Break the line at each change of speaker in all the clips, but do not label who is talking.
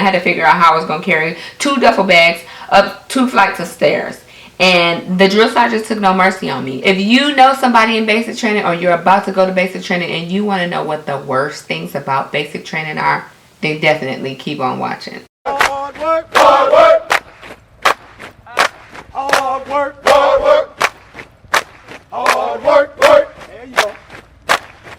had to figure out how I was going to carry 2 duffel bags up 2 flights of stairs. And the drill sergeants took no mercy on me. If you know somebody in basic training, or you're about to go to basic training and you want to know what the worst things about basic training are, then definitely keep on watching.
Hard work, hard work, hard work, hard work, hard work, work. There you go.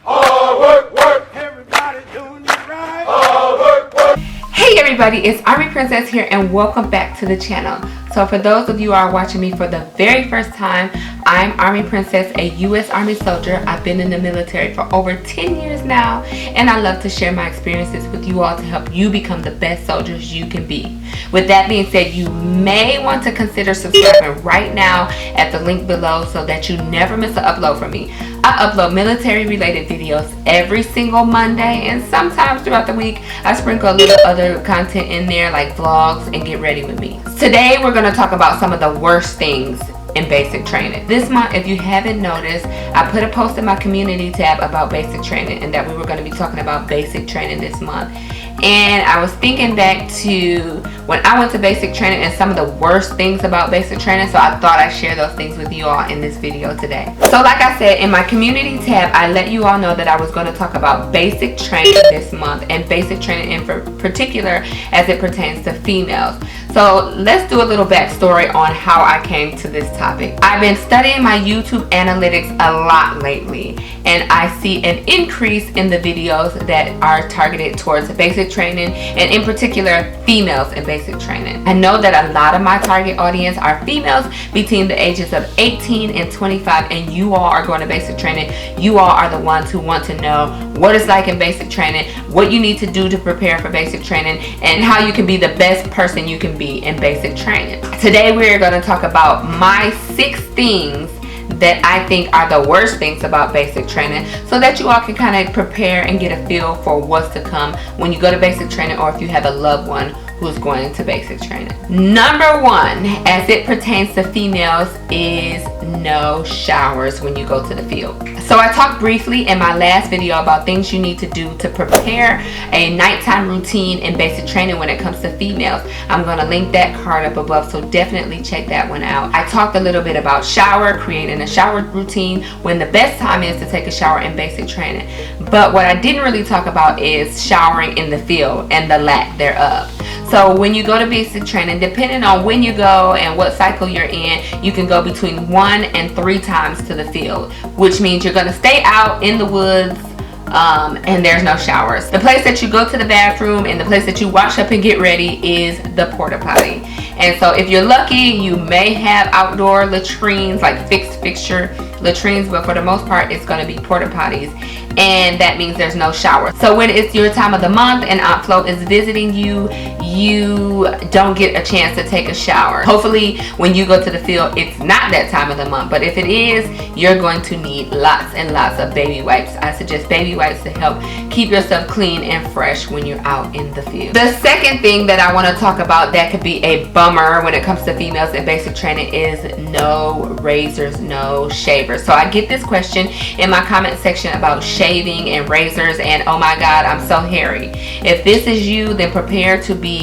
Hard work, work. Everybody doing it right. Hard work, work.
Hey everybody, it's Army Princess here and welcome back to the channel. So for those of you who are watching me for the very first time, I'm Army Princess, a U.S. Army soldier. I've been in the military for over 10 years now, and I love to share my experiences with you all to help you become the best soldiers you can be. With that being said, you may want to consider subscribing right now at the link below so that you never miss an upload from me. I upload military related videos every single Monday, and sometimes throughout the week I sprinkle a little other content in there like vlogs and get ready with me. Today we're going to talk about some of the worst things in basic training. This month, if you haven't noticed, I put a post in my community tab about basic training and that we were going to be talking about basic training this month. And I was thinking back to when I went to basic training and some of the worst things about basic training, so I thought I'd share those things with you all in this video today. So like I said, in my community tab, I let you all know that I was going to talk about basic training this month, and basic training in particular as it pertains to females. So let's do a little backstory on how I came to this topic. I've been studying my YouTube analytics a lot lately, and I see an increase in the videos that are targeted towards basic training, and in particular females in basic training. I know that a lot of my target audience are females between the ages of 18 and 25, and you all are going to basic training. You all are the ones who want to know what it's like in basic training, what you need to do to prepare for basic training, and how you can be the best person you can be in basic training. Today we're going to talk about my 6 things that I think are the worst things about basic training, so that you all can kind of prepare and get a feel for what's to come when you go to basic training, or if you have a loved one who's going to basic training. Number 1, as it pertains to females, is no showers when you go to the field. So I talked briefly in my last video about things you need to do to prepare a nighttime routine in basic training when it comes to females. I'm going to link that card up above, so definitely check that one out. I talked a little bit about creating a shower routine, when the best time is to take a shower in basic training. But what I didn't really talk about is showering in the field and the lack thereof. So when you go to basic training, depending on when you go and what cycle you're in, you can go between 1 and 3 times to the field, which means you're going to stay out in the woods, and there's no showers. The place that you go to the bathroom and the place that you wash up and get ready is the porta potty. And so if you're lucky, you may have outdoor latrines, like fixture latrines, but for the most part it's going to be porta potties, and that means there's no shower. So when it's your time of the month and Aunt Flo is visiting you, you don't get a chance to take a shower. Hopefully when you go to the field it's not that time of the month, but if it is, you're going to need lots and lots of baby wipes. I suggest baby wipes to help keep yourself clean and fresh when you're out in the field. The second thing that I want to talk about that could be a bummer when it comes to females in basic training is no razors, no shavers. So I get this question in my comment section about shaving and razors, and oh my god, I'm so hairy. If this is you, then prepare to be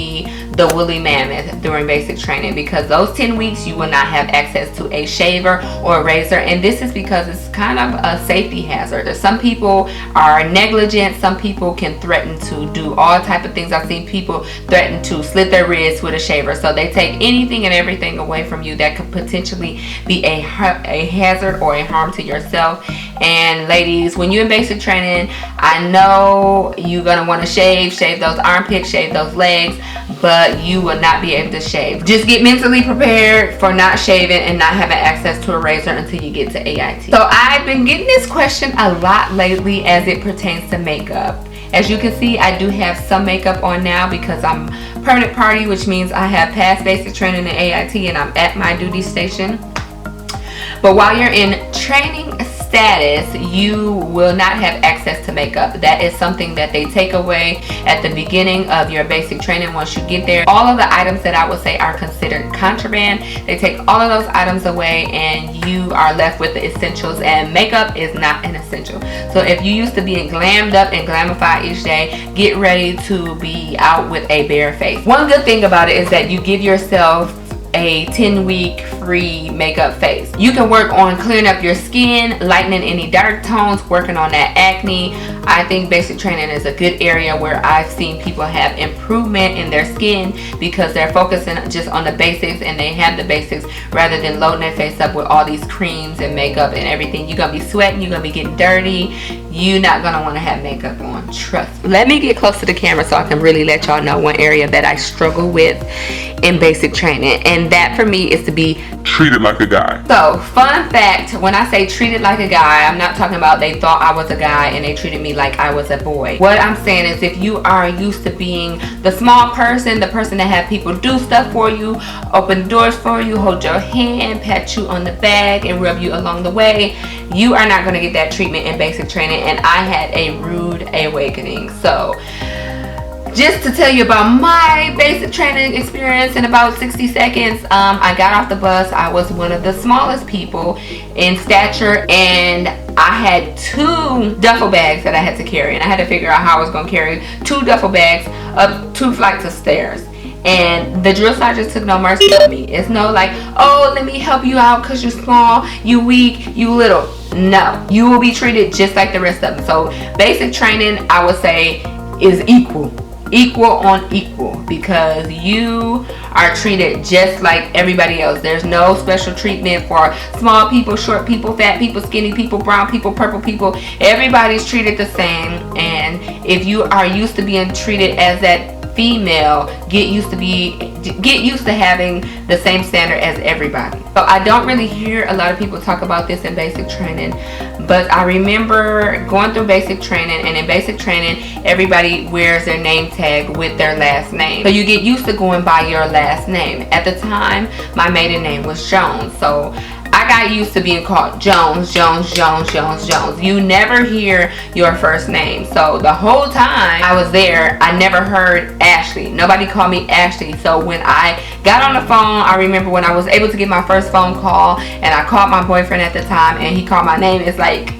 the woolly mammoth during basic training, because those 10 weeks you will not have access to a shaver or a razor, and this is because it's kind of a safety hazard. Some people are negligent, some people can threaten to do all type of things. I've seen people threaten to slit their wrists with a shaver, so they take anything and everything away from you that could potentially be a hazard or a harm to yourself. And ladies, when you're in basic training, I know you're gonna want to shave those armpits, shave those legs, but you will not be able to shave. Just get mentally prepared for not shaving and not having access to a razor until you get to AIT. So I've been getting this question a lot lately as it pertains to makeup. As you can see, I do have some makeup on now because I'm permanent party, which means I have passed basic training in AIT and I'm at my duty station. But while you're in training status, you will not have access to makeup. That is something that they take away at the beginning of your basic training. Once you get there, all of the items that I would say are considered contraband, they take all of those items away and you are left with the essentials, and makeup is not an essential. So if you used to being glammed up and glamified each day, get ready to be out with a bare face. One good thing about it is that you give yourself a 10-week free makeup phase. You can work on clearing up your skin, lightening any dark tones, working on that acne. I think basic training is a good area where I've seen people have improvement in their skin because they're focusing just on the basics, and they have the basics rather than loading their face up with all these creams and makeup and everything. You're gonna be sweating, you're gonna be getting dirty, you're not gonna want to have makeup on, trust me. Let me get close to the camera so I can really let y'all know one area that I struggle with in basic training, and that for me is to be
treated like a guy.
So, fun fact, when I say treated like a guy, I'm not talking about they thought I was a guy and they treated me like I was a boy. What I'm saying is, if you are used to being the small person, the person that have people do stuff for you, open doors for you, hold your hand, pat you on the back, and rub you along the way, you are not going to get that treatment in basic training, and I had a rude awakening. So, just to tell you about my basic training experience in about 60 seconds, I got off the bus. I was one of the smallest people in stature, and I had 2 duffel bags that I had to carry, and I had to figure out how I was going to carry 2 duffel bags up 2 flights of stairs. And the drill sergeant took no mercy on me. It's no like, oh, let me help you out because you're small, you weak, you little. No, you will be treated just like the rest of them. So basic training, I would say, is equal on equal, because you are treated just like everybody else. There's no special treatment for small people, short people, fat people, skinny people, brown people, purple people. Everybody's treated the same, and if you are used to being treated as that female, get used to having the same standard as everybody. So I don't really hear a lot of people talk about this in basic training, but I remember going through basic training, and in basic training everybody wears their name tag with their last name. So you get used to going by your last name. At the time, my maiden name was Jones, so I got used to being called Jones. You never hear your first name. So the whole time I was there, I never heard Ashley. Nobody called me Ashley. So when I got on the phone, I remember when I was able to get my first phone call, and I called my boyfriend at the time, and he called my name. It's like,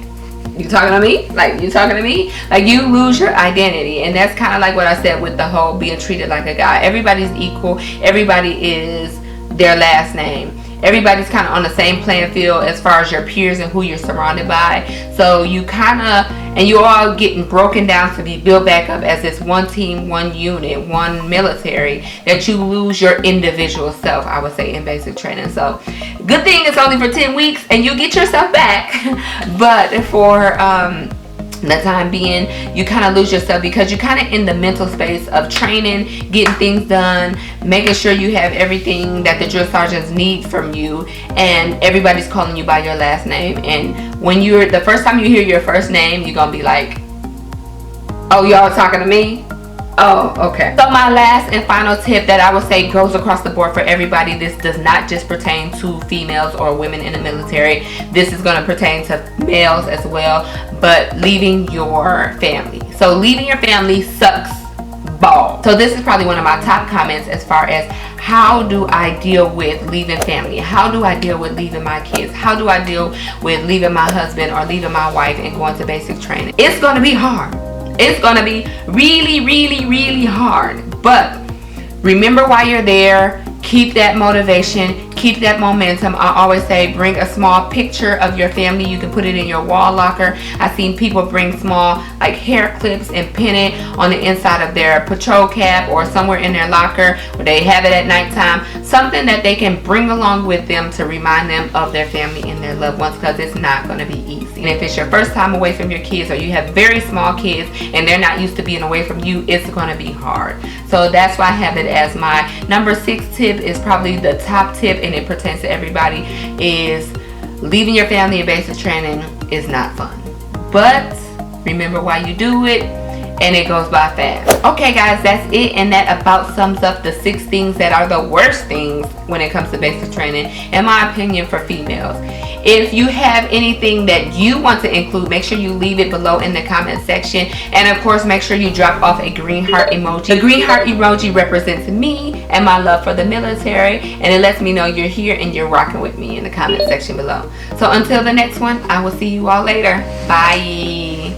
you talking to me? Like, you talking to me? Like, you lose your identity. And that's kind of like what I said with the whole being treated like a guy. Everybody's equal. Everybody is their last name. Everybody's kind of on the same playing field as far as your peers and who you're surrounded by. So you kind of, and you all getting broken down to be built back up as this one team, one unit, one military, that you lose your individual self, I would say, in basic training. So good thing it's only for 10 weeks and you get yourself back. But for the time being, you kind of lose yourself, because you're kind of in the mental space of training, getting things done, making sure you have everything that the drill sergeants need from you, and everybody's calling you by your last name. And when you're, the first time you hear your first name, you're gonna be like, oh, y'all talking to me? Oh, okay. So my last and final tip that I would say goes across the board for everybody. This does not just pertain to females or women in the military. This is going to pertain to males as well. But leaving your family. So leaving your family sucks balls. So this is probably one of my top comments as far as how do I deal with leaving family? How do I deal with leaving my kids? How do I deal with leaving my husband or leaving my wife and going to basic training? It's going to be hard. It's going to be really hard. But remember why you're there. Keep that motivation. Keep that momentum. I always say bring a small picture of your family. You can put it in your wall locker. I've seen people bring small like hair clips and pin it on the inside of their patrol cap or somewhere in their locker where they have it at nighttime. Something that they can bring along with them to remind them of their family and their loved ones, because it's not going to be easy. And if it's your first time away from your kids, or you have very small kids and they're not used to being away from you, it's going to be hard. So that's why I have it as my number 6 tip. Is probably the top tip, and it pertains to everybody, is leaving your family in basic training is not fun. But remember why you do it, and it goes by fast. Okay guys, that's it, and that about sums up the 6 things that are the worst things when it comes to basic training, in my opinion, for females. If you have anything that you want to include, make sure you leave it below in the comment section. And of course, make sure you drop off a green heart emoji. The green heart emoji represents me and my love for the military, and it lets me know you're here and you're rocking with me in the comment section below. So until the next one, I will see you all later. Bye.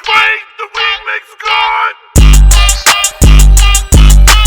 Swing the remix, go!